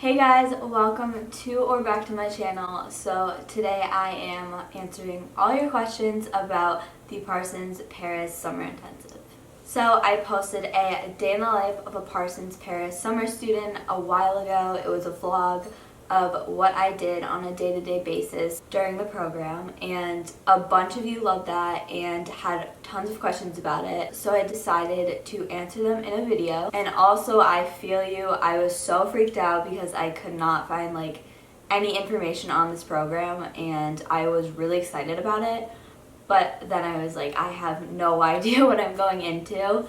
Hey guys, welcome to or back to my channel. So today I am answering all your questions about the Parsons Paris Summer Intensive. So I posted a day in the life of a Parsons Paris summer student a while ago. It was a vlog of what I did on a day-to-day basis during the program, and a bunch of you loved that and had tons of questions about it, so I decided to answer them in a video. And also, I feel you, I was so freaked out because I could not find any information on this program, and I was really excited about it, but then I was like, I have no idea what I'm going into.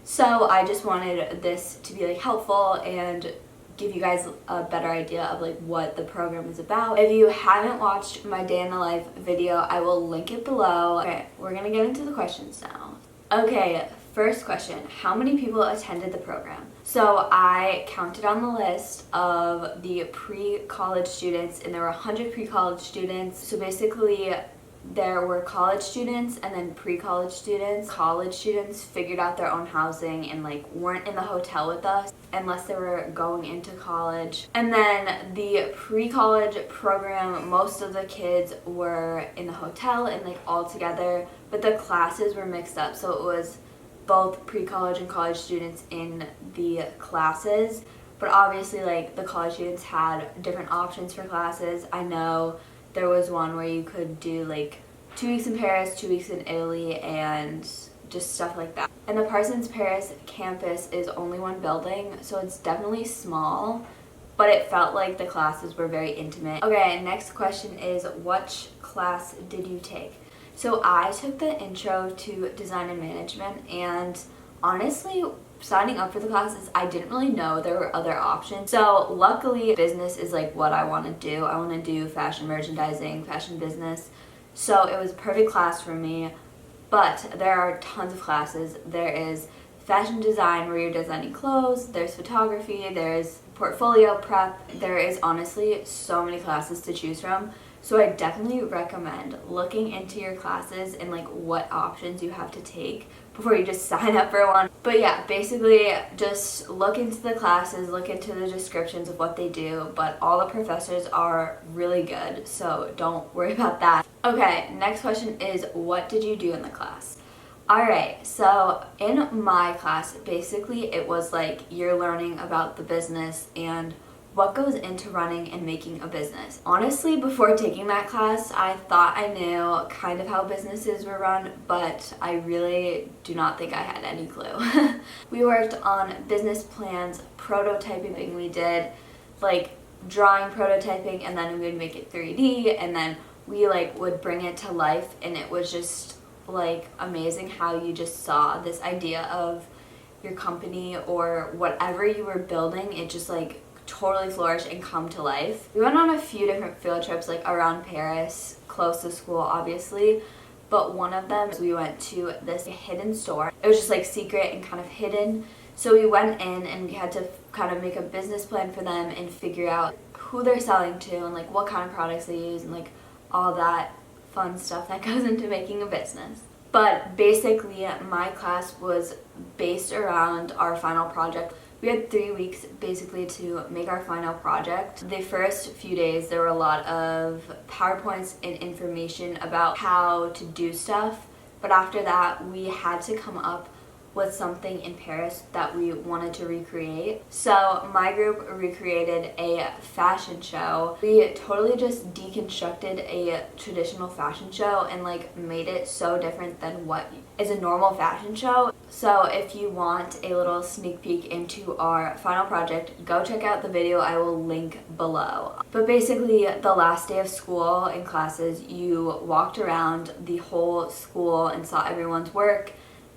So I just wanted this to be helpful and give you guys a better idea of what the program is about. If you haven't watched my day in the life video, I will link it below. Okay, we're gonna get into the questions now. Okay, first question, how many people attended the program? So I counted on the list of the pre-college students, and there were 100 pre-college students. So basically there were college students and then pre-college students. College students figured out their own housing and weren't in the hotel with us unless they were going into college. And then the pre-college program, most of the kids were in the hotel and all together, but the classes were mixed up. So it was both pre-college and college students in the classes, but obviously the college students had different options for classes. I know there was one where you could do 2 weeks in Paris, 2 weeks in Italy, and just stuff like that. And the Parsons Paris campus is only one building, so it's definitely small, but it felt like the classes were very intimate. Okay, next question is, which class did you take? So I took the Intro to Design and Management, and honestly, signing up for the classes, I didn't really know there were other options. So luckily, business is what I want to do. I want to do fashion merchandising, fashion business. So it was a perfect class for me, but there are tons of classes. There is fashion design where you're designing clothes, there's photography, there's portfolio prep. There is honestly so many classes to choose from. So I definitely recommend looking into your classes and what options you have to take before you just sign up for one. But yeah, basically just look into the classes, look into the descriptions of what they do, but all the professors are really good, so don't worry about that. Okay, next question is, what did you do in the class? Alright, so in my class, basically it was you're learning about the business and what goes into running and making a business. Honestly, before taking that class, I thought I knew kind of how businesses were run, but I really do not think I had any clue. We worked on business plans, prototyping. We did drawing, prototyping, and then we would make it 3D, and then we would bring it to life, and it was just amazing how you just saw this idea of your company or whatever you were building, it just totally flourish and come to life. We went on a few different field trips around Paris, close to school obviously, but one of them we went to this hidden store. It was just secret and kind of hidden. So we went in and we had to kind of make a business plan for them and figure out who they're selling to and what kind of products they use and all that fun stuff that goes into making a business. But basically my class was based around our final project. We had 3 weeks basically to make our final project. The first few days there were a lot of PowerPoints and information about how to do stuff, but after that we had to come up with something in Paris that we wanted to recreate. So my group recreated a fashion show. We totally just deconstructed a traditional fashion show and made it so different than what is a normal fashion show. So if you want a little sneak peek into our final project, go check out the video. I will link below. But basically the last day of school and classes, you walked around the whole school and saw everyone's work,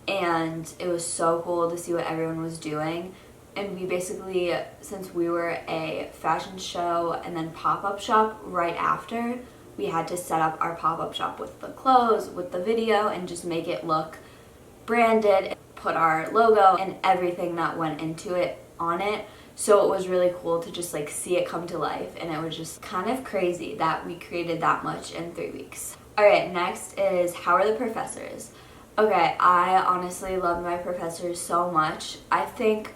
and it was so cool to see what everyone was doing. And we basically, since we were a fashion show and then pop-up shop right after, we had to set up our pop-up shop with the clothes, with the video, and just make it look branded, put our logo and everything that went into it on it. So it was really cool to just see it come to life, and it was just kind of crazy that we created that much in 3 weeks. Alright, next is, how are the professors? Okay, I honestly love my professors so much. I think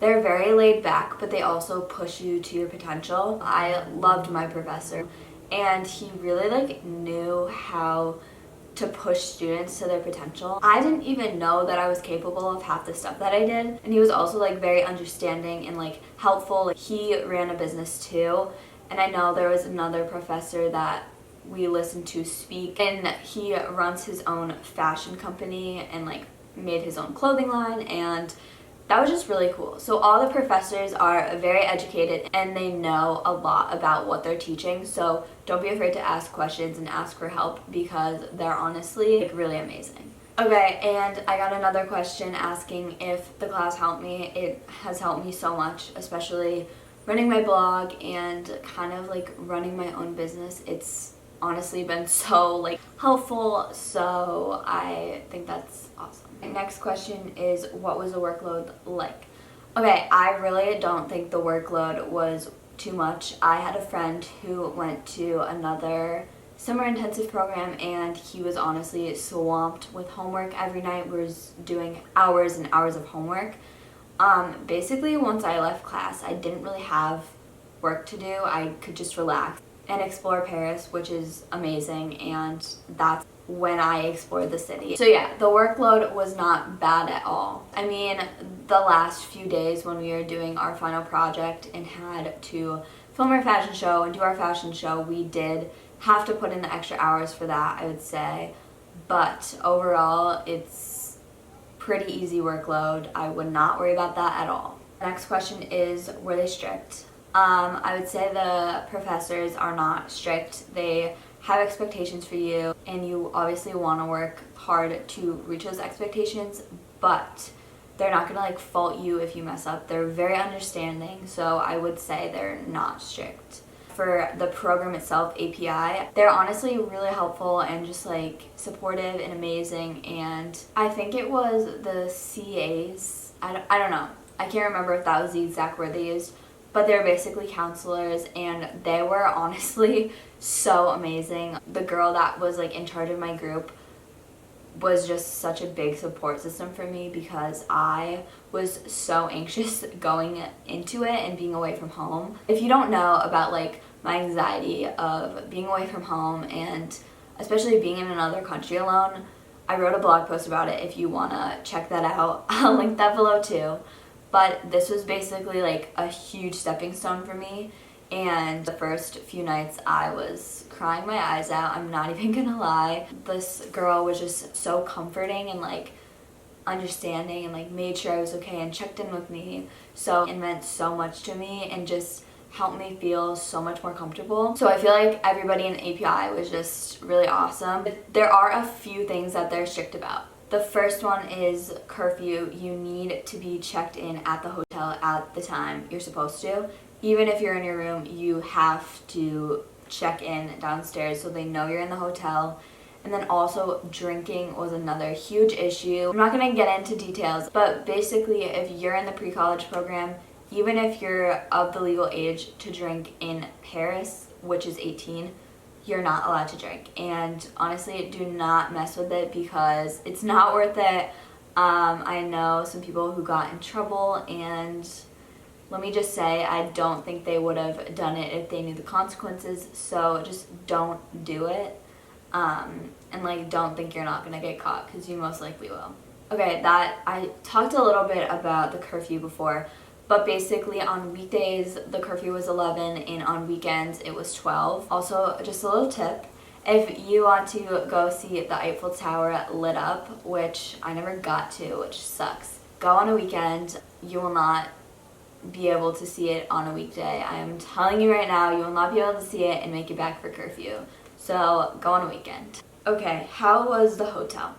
They're very laid back, but they also push you to your potential. I loved my professor, and he really like knew how to push students to their potential. I didn't even know that I was capable of half the stuff that I did, and he was also like very understanding and like helpful. Like, he ran a business too, and I know there was another professor that we listened to speak, and he runs his own fashion company and like made his own clothing line, and that was just really cool. So all the professors are very educated and they know a lot about what they're teaching, so don't be afraid to ask questions and ask for help because they're honestly like really amazing. Okay, and I got another question asking if the class helped me. It has helped me so much, especially running my blog and kind of like running my own business. It's honestly been so like helpful, so I think that's awesome. Next question is, what was the workload like? Okay, I really don't think the workload was too much. I had a friend who went to another summer intensive program and he was honestly swamped with homework every night. We were doing hours and hours of homework. Basically once I left class, I didn't really have work to do. I could just relax and explore Paris, which is amazing, and that's when I explored the city. So yeah, the workload was not bad at all. I mean, the last few days when we were doing our final project and had to film our fashion show and do our fashion show, we did have to put in the extra hours for that, I would say. But overall, it's pretty easy workload. I would not worry about that at all. Next question is, were they strict? I would say the professors are not strict. They have expectations for you, and you obviously want to work hard to reach those expectations, but they're not going to like fault you if you mess up. They're very understanding, so I would say they're not strict. For the program itself, API, they're honestly really helpful and just like supportive and amazing, and I think it was the CAs, I don't know. I can't remember if that was the exact word they used, but they're basically counselors, and they were honestly so amazing. The girl that was like in charge of my group was just such a big support system for me because I was so anxious going into it and being away from home. If you don't know about like my anxiety of being away from home and especially being in another country alone, I wrote a blog post about it if you want to check that out. I'll link that below too. But this was basically like a huge stepping stone for me, and the first few nights I was crying my eyes out, I'm not even gonna lie. This girl was just so comforting and like understanding and like made sure I was okay and checked in with me, so it meant so much to me and just helped me feel so much more comfortable. So I feel like everybody in API was just really awesome. There are a few things that they're strict about. The first one is curfew. You need to be checked in at the hotel at the time you're supposed to. Even if you're in your room, you have to check in downstairs so they know you're in the hotel. And then also drinking was another huge issue. I'm not gonna get into details, but basically if you're in the pre-college program, even if you're of the legal age to drink in Paris, which is 18, you're not allowed to drink. And honestly, do not mess with it because it's not worth it. I know some people who got in trouble, and let me just say, I don't think they would have done it if they knew the consequences, so just don't do it. And like, don't think you're not gonna get caught because you most likely will. Okay, I talked a little bit about the curfew before, but basically on weekdays the curfew was 11 and on weekends it was 12. Also, just a little tip, if you want to go see the Eiffel Tower lit up, which I never got to, which sucks, go on a weekend. You will not be able to see it on a weekday. I am telling you right now, you will not be able to see it and make it back for curfew. So go on a weekend. Okay, how was the hotel?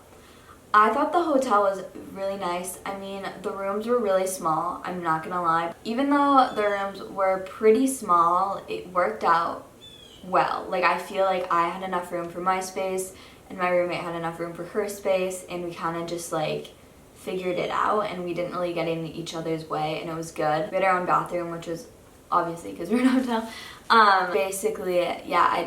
I thought the hotel was really nice. I mean, the rooms were really small, I'm not gonna lie. Even though the rooms were pretty small, it worked out well. Like, I feel like I had enough room for my space and my roommate had enough room for her space, and we kind of just like figured it out and we didn't really get in each other's way, and it was good. We had our own bathroom, which was obviously because we're in a hotel. Basically, yeah,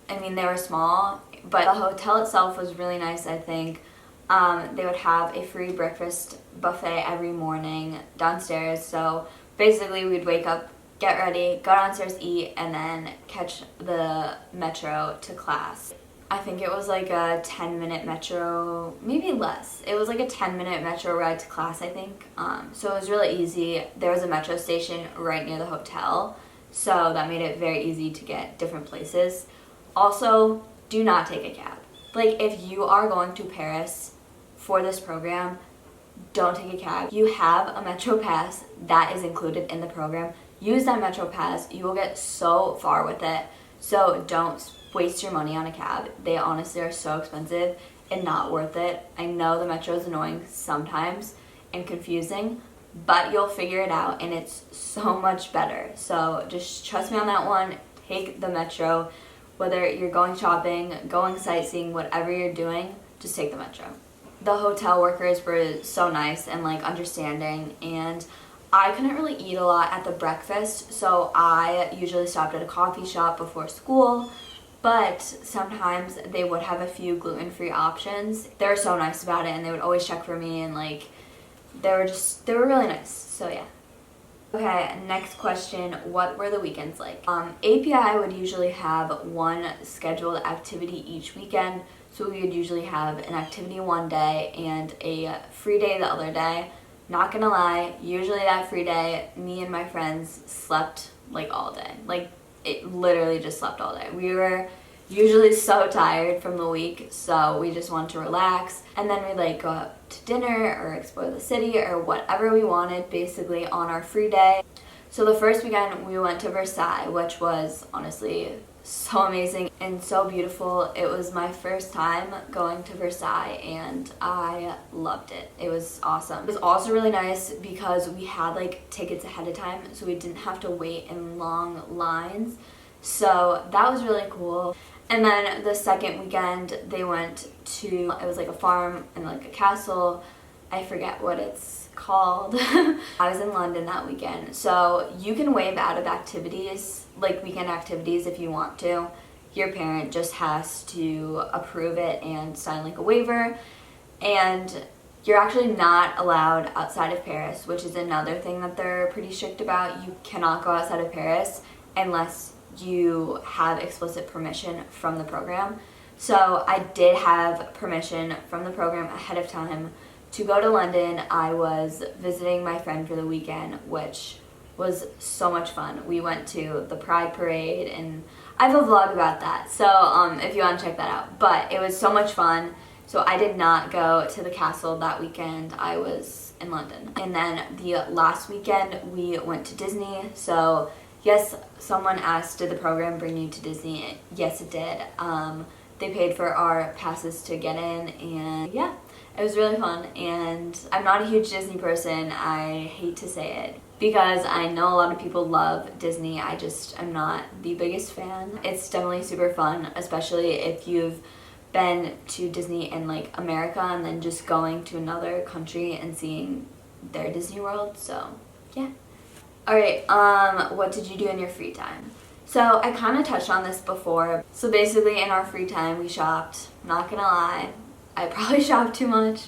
I mean, they were small, but the hotel itself was really nice, I think. they would have a free breakfast buffet every morning downstairs. So basically we'd wake up, get ready, go downstairs, eat, and then catch the metro to class. I think it was like a 10-minute metro, maybe less. It was like a 10-minute metro ride to class, I think. So it was really easy. There was a metro station right near the hotel, so that made it very easy to get different places. Also, do not take a cab. Like, if you are going to Paris for this program, don't take a cab. You have a metro pass that is included in the program. Use that metro pass. You will get so far with it. So don't waste your money on a cab. They honestly are so expensive and not worth it. I know the metro is annoying sometimes and confusing, but you'll figure it out and it's so much better. So just trust me on that one. Take the metro. Whether you're going shopping, going sightseeing, whatever you're doing, just take the metro. The hotel workers were so nice and like understanding, and I couldn't really eat a lot at the breakfast, so I usually stopped at a coffee shop before school, but sometimes they would have a few gluten-free options. They were so nice about it, and they would always check for me, and like they were really nice. So yeah. Okay, next question. What were the weekends like? API would usually have one scheduled activity each weekend. So we would usually have an activity one day and a free day the other day. Not gonna lie, usually that free day, me and my friends slept like all day. Like, it literally just slept all day. We were usually so tired from the week, so we just wanted to relax. And then we'd like go out to dinner or explore the city or whatever we wanted basically on our free day. So the first weekend we went to Versailles, which was honestly so amazing and so beautiful. It was my first time going to Versailles and I loved it. It was awesome. It was also really nice because we had like tickets ahead of time, so we didn't have to wait in long lines. So that was really cool. And then the second weekend they went to, it was like a farm and like a castle. I forget what it's called. I was in London that weekend. So you can waive out of activities, like weekend activities if you want to. Your parent just has to approve it and sign like a waiver. And you're actually not allowed outside of Paris, which is another thing that they're pretty strict about. You cannot go outside of Paris unless you have explicit permission from the program. So I did have permission from the program ahead of time to go to London. I was visiting my friend for the weekend, which was so much fun. We went to the Pride Parade, and I have a vlog about that, so if you want to check that out. But it was so much fun. So I did not go to the castle that weekend. I was in London. And then the last weekend we went to Disney. So yes, someone asked, did the program bring you to Disney? Yes, it did. They paid for our passes to get in, and yeah, it was really fun. And I'm not a huge Disney person. I hate to say it because I know a lot of people love Disney. I just am not the biggest fan. It's definitely super fun, especially if you've been to Disney in like America and then just going to another country and seeing their Disney World. So yeah. Alright, what did you do in your free time? So I kind of touched on this before. So basically in our free time we shopped. Not gonna lie, I probably shopped too much.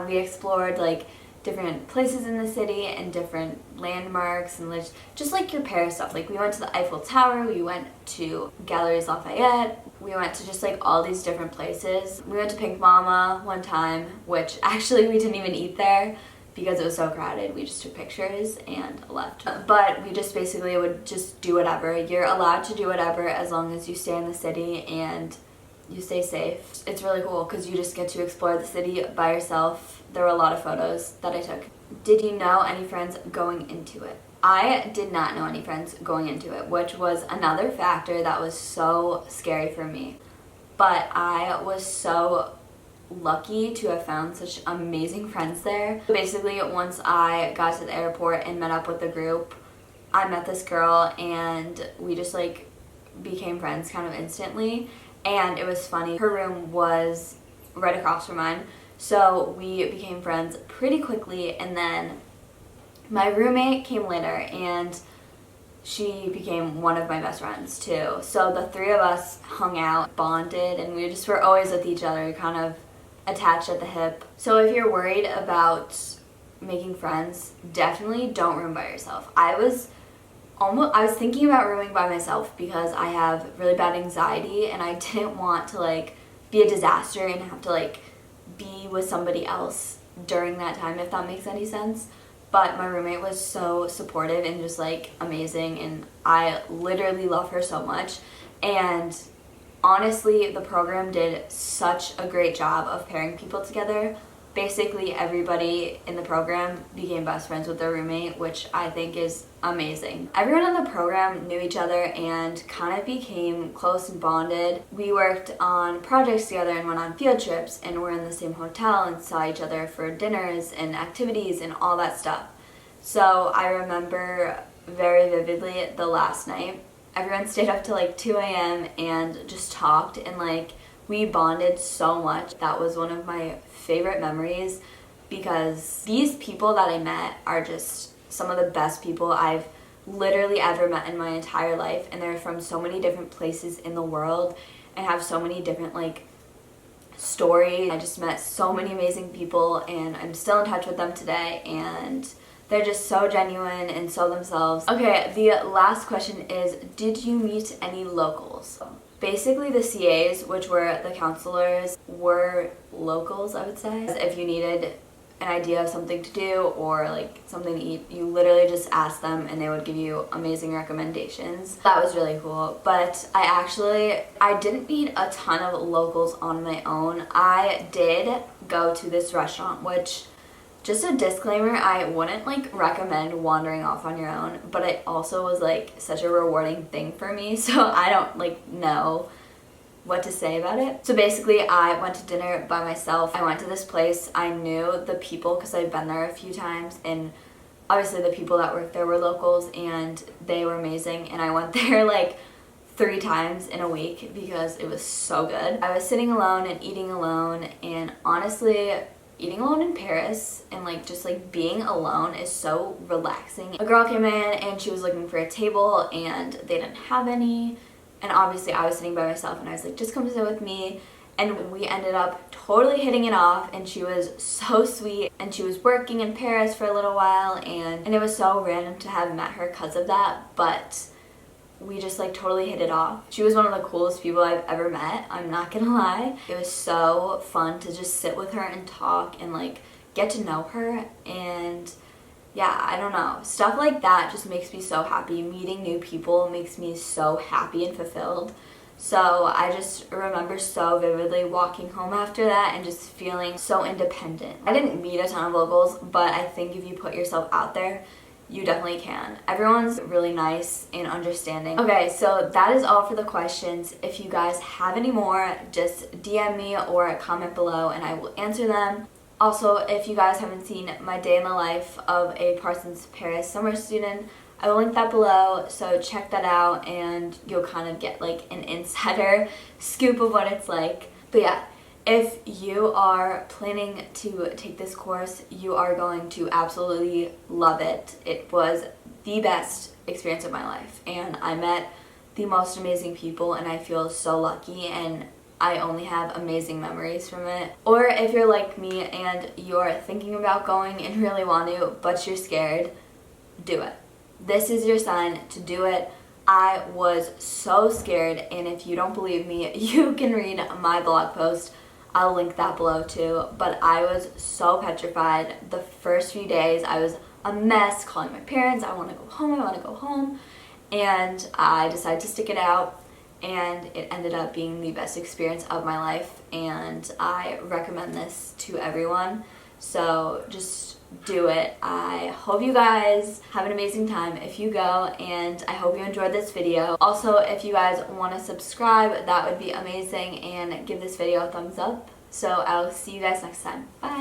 We explored like different places in the city and different landmarks and just like your Paris stuff. Like we went to the Eiffel Tower, we went to Galeries Lafayette, we went to just like all these different places. We went to Pink Mama one time, which actually we didn't even eat there because it was so crowded. We just took pictures and left. But we just basically would just do whatever. You're allowed to do whatever as long as you stay in the city and you stay safe. It's really cool because you just get to explore the city by yourself. There were a lot of photos that I took. Did you know any friends going into it? I did not know any friends going into it, which was another factor that was so scary for me. But I was so lucky to have found such amazing friends there. Basically, once I got to the airport and met up with the group, I met this girl and we just like became friends kind of instantly. And it was funny. Her room was right across from mine, so we became friends pretty quickly. And then my roommate came later and she became one of my best friends too. So the three of us hung out, bonded, and we just were always with each other. We kind of attached at the hip. So if you're worried about making friends, definitely don't room by yourself. I was thinking about rooming by myself because I have really bad anxiety and I didn't want to like be a disaster and have to like be with somebody else during that time, if that makes any sense. But my roommate was so supportive and just like amazing, and I literally love her so much. And honestly, the program did such a great job of pairing people together. Basically everybody in the program became best friends with their roommate, which I think is amazing. Everyone in the program knew each other and kind of became close and bonded. We worked on projects together and went on field trips and were in the same hotel and saw each other for dinners and activities and all that stuff. So I remember very vividly the last night. Everyone stayed up till like 2 a.m. and just talked, and like we bonded so much. That was one of my favorite memories because these people that I met are just some of the best people I've literally ever met in my entire life, and they're from so many different places in the world and have so many different like stories. I just met so many amazing people and I'm still in touch with them today, and they're just so genuine and so themselves. Okay, the last question is, did you meet any locals? Basically the CAs, which were the counselors, were locals, I would say. If you needed an idea of something to do or like something to eat, you literally just asked them and they would give you amazing recommendations. That was really cool. But I didn't meet a ton of locals on my own. I did go to this restaurant, which, just a disclaimer, I wouldn't like recommend wandering off on your own, but it also was like such a rewarding thing for me, so I don't like know what to say about it. So basically I went to dinner by myself. I went to this place. I knew the people because I've been there a few times, and obviously the people that worked there were locals and they were amazing, and I went there like 3 times in a week because it was so good. I was sitting alone and eating alone, and honestly, eating alone in Paris and like just like being alone is so relaxing. A girl came in and she was looking for a table and they didn't have any, and obviously I was sitting by myself and I was like, just come sit with me, and we ended up totally hitting it off, and she was so sweet, and she was working in Paris for a little while, and it was so random to have met her because of that, but we just like totally hit it off. She was one of the coolest people I've ever met, I'm not gonna lie. It was so fun to just sit with her and talk and like get to know her, and yeah, I don't know. Stuff like that just makes me so happy. Meeting new people makes me so happy and fulfilled. So I just remember so vividly walking home after that and just feeling so independent. I didn't meet a ton of locals, but I think if you put yourself out there, you definitely can. Everyone's really nice and understanding. Okay, so that is all for the questions. If you guys have any more, just DM me or comment below and I will answer them. Also, if you guys haven't seen my day in the life of a Parsons Paris summer student, I will link that below, so check that out and you'll kind of get like an insider scoop of what it's like. But yeah, if you are planning to take this course, you are going to absolutely love it. It was the best experience of my life, and I met the most amazing people, and I feel so lucky, and I only have amazing memories from it. Or if you're like me and you're thinking about going and really want to, but you're scared, do it. This is your sign to do it. I was so scared, and if you don't believe me, you can read my blog post. I'll link that below too, but I was so petrified. The first few days I was a mess, calling my parents, I want to go home, and I decided to stick it out, and it ended up being the best experience of my life, and I recommend this to everyone, so just do it. I hope you guys have an amazing time if you go, and I hope you enjoyed this video. Also, if you guys want to subscribe, that would be amazing, and give this video a thumbs up. So I'll see you guys next time. Bye!